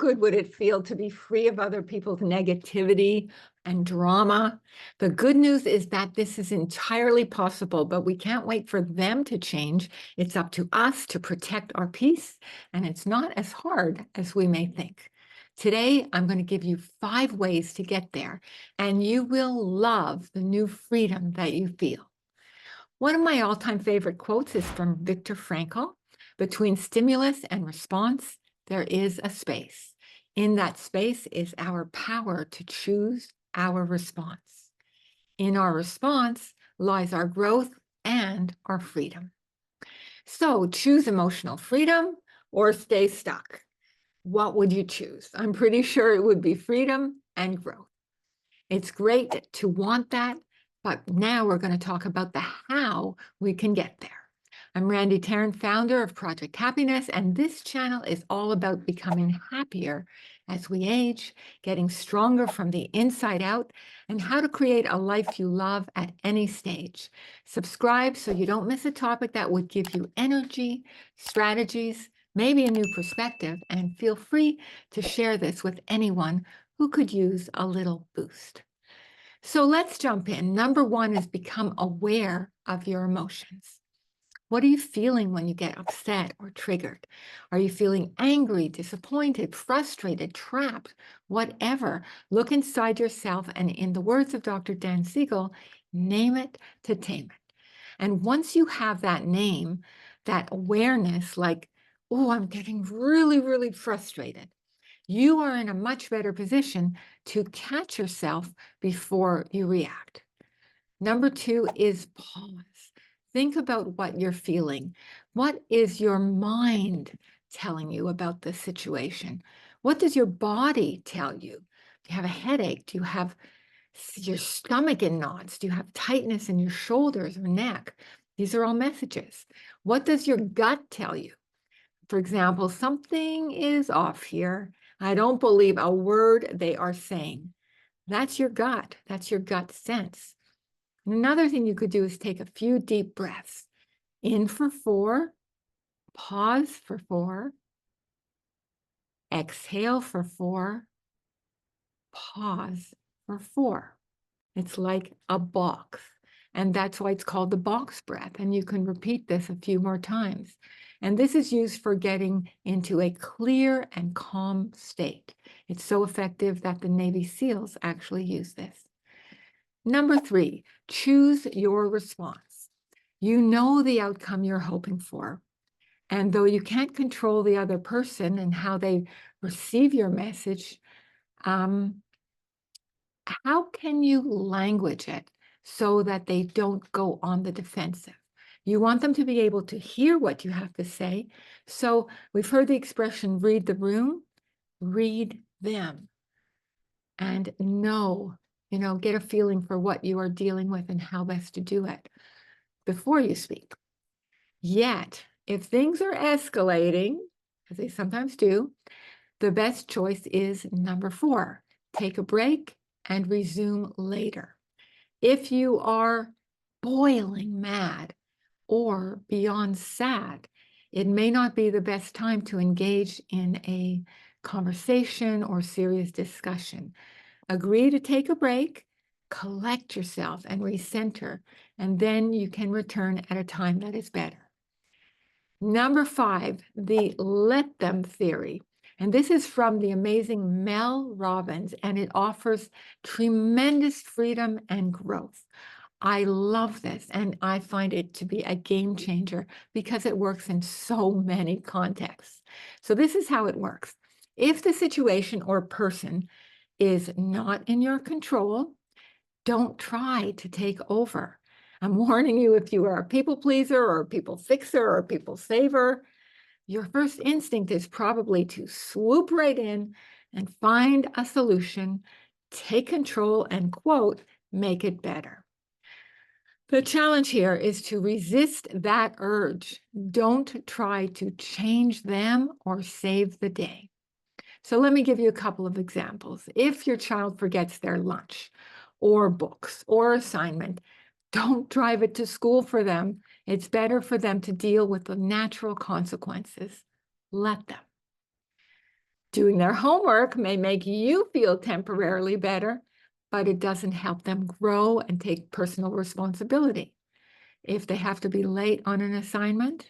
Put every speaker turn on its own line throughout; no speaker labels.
good would it feel to be free of other people's negativity and drama? The good news is that this is entirely possible, but we can't wait for them to change. It's up to us to protect our peace, and it's not as hard as we may think. Today, I'm going to give you 5 ways to get there, and you will love the new freedom that you feel. One of my all-time favorite quotes is from Viktor Frankl. Between stimulus and response, there is a space. In that space is our power to choose our response. In our response lies our growth and our freedom. So choose emotional freedom or stay stuck. What would you choose? I'm pretty sure it would be freedom and growth. It's great to want that, but now we're going to talk about the how we can get there. I'm Randy Taran, founder of Project Happiness, and this channel is all about becoming happier as we age, getting stronger from the inside out, and how to create a life you love at any stage. Subscribe so you don't miss a topic that would give you energy, strategies, maybe a new perspective, and feel free to share this with anyone who could use a little boost. So let's jump in. Number 1 is become aware of your emotions. What are you feeling when you get upset or triggered? Are you feeling angry, disappointed, frustrated, trapped, whatever? Look inside yourself, and in the words of Dr. Dan Siegel, name it to tame it. And once you have that name, that awareness, like, oh, I'm getting really, really frustrated, you are in a much better position to catch yourself before you react. Number 2 is pause. Think about what you're feeling. What is your mind telling you about this situation? What does your body tell you? Do you have a headache? Do you have your stomach in knots? Do you have tightness in your shoulders or neck? These are all messages. What does your gut tell you? For example, something is off here. I don't believe a word they are saying. That's your gut. That's your gut sense. And another thing you could do is take a few deep breaths. In for 4, pause for 4, exhale for 4, pause for 4. It's like a box. And that's why it's called the box breath. And you can repeat this a few more times. And this is used for getting into a clear and calm state. It's so effective that the Navy SEALs actually use this. Number 3, choose your response. You know the outcome you're hoping for. And though you can't control the other person and how they receive your message, how can you language it so that they don't go on the defensive? You want them to be able to hear what you have to say. So we've heard the expression, read the room, read them. And know, get a feeling for what you are dealing with and how best to do it before you speak. Yet, if things are escalating, as they sometimes do, the best choice is number 4, take a break and resume later. If you are boiling mad or beyond sad, it may not be the best time to engage in a conversation or serious discussion. Agree to take a break, collect yourself and recenter, and then you can return at a time that is better. Number 5, the let them theory. And this is from the amazing Mel Robbins, and it offers tremendous freedom and growth. I love this, and I find it to be a game changer because it works in so many contexts. So this is how it works. If the situation or person is not in your control, don't try to take over. I'm warning you, if you are a people pleaser or a people fixer or a people saver, your first instinct is probably to swoop right in and find a solution, take control, and, quote, make it better. The challenge here is to resist that urge. Don't try to change them or save the day. So let me give you a couple of examples. If your child forgets their lunch or books or assignment, don't drive it to school for them. It's better for them to deal with the natural consequences. Let them. Doing their homework may make you feel temporarily better, but it doesn't help them grow and take personal responsibility. If they have to be late on an assignment,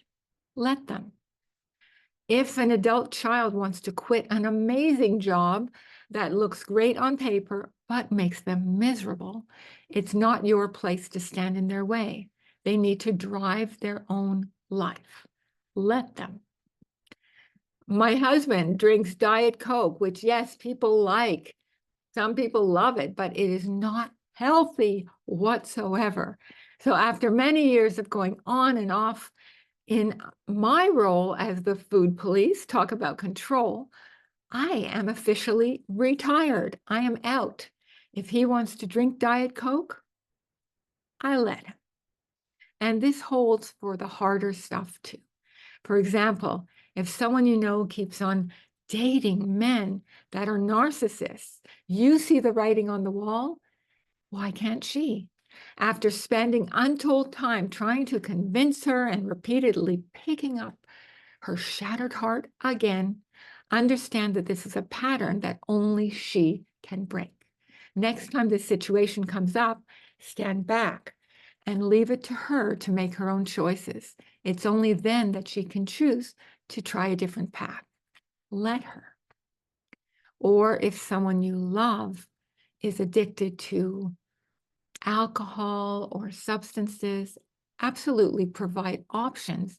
let them. If an adult child wants to quit an amazing job that looks great on paper but makes them miserable, it's not your place to stand in their way. They need to drive their own life. Let them. My husband drinks Diet Coke, which, yes, people like. Some people love it, but it is not healthy whatsoever. So after many years of going on and off in my role as the food police, talk about control, I am officially retired. I am out. If he wants to drink Diet Coke, I let him. And this holds for the harder stuff too. For example, if someone you know keeps on dating men that are narcissists, you see the writing on the wall, why can't she? After spending untold time trying to convince her and repeatedly picking up her shattered heart again, understand that this is a pattern that only she can break. Next time this situation comes up, stand back and leave it to her to make her own choices. It's only then that she can choose to try a different path. Let her. Or if someone you love is addicted to alcohol or substances, absolutely provide options,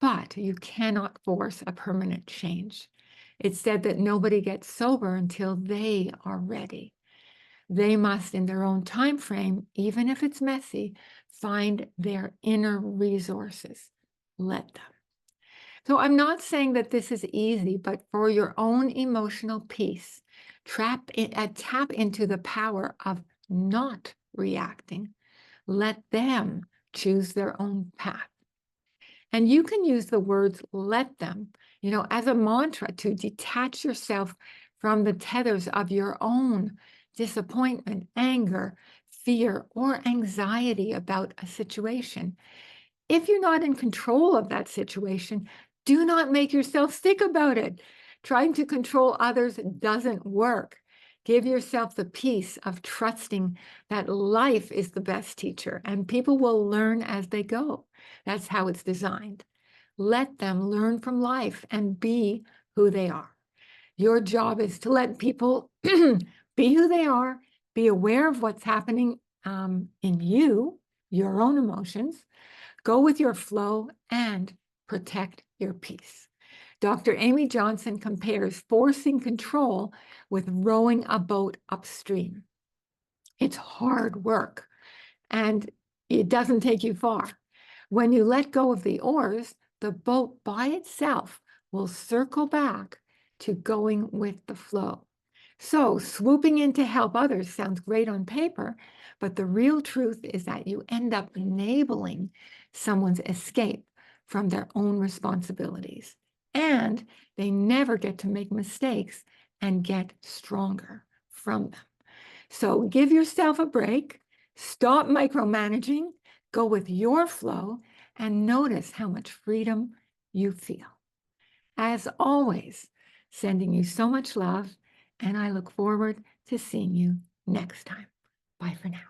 but you cannot force a permanent change. It's said that nobody gets sober until they are ready. They must, in their own time frame, even if it's messy, find their inner resources. Let them. So I'm not saying that this is easy, but for your own emotional peace, tap into the power of not reacting. Let them choose their own path. And you can use the words let them, as a mantra to detach yourself from the tethers of your own disappointment, anger, fear, or anxiety about a situation. If you're not in control of that situation, do not make yourself sick about it. Trying to control others doesn't work. Give yourself the peace of trusting that life is the best teacher and people will learn as they go. That's how it's designed. Let them learn from life and be who they are. Your job is to let people be who they are, be aware of what's happening in you, your own emotions, go with your flow, and protect your peace. Dr. Amy Johnson compares forcing control with rowing a boat upstream. It's hard work, and it doesn't take you far. When you let go of the oars, the boat by itself will circle back to going with the flow. So swooping in to help others sounds great on paper, but the real truth is that you end up enabling someone's escape from their own responsibilities. And they never get to make mistakes and get stronger from them. So give yourself a break, stop micromanaging, go with your flow, and notice how much freedom you feel. As always, sending you so much love, and I look forward to seeing you next time. Bye for now.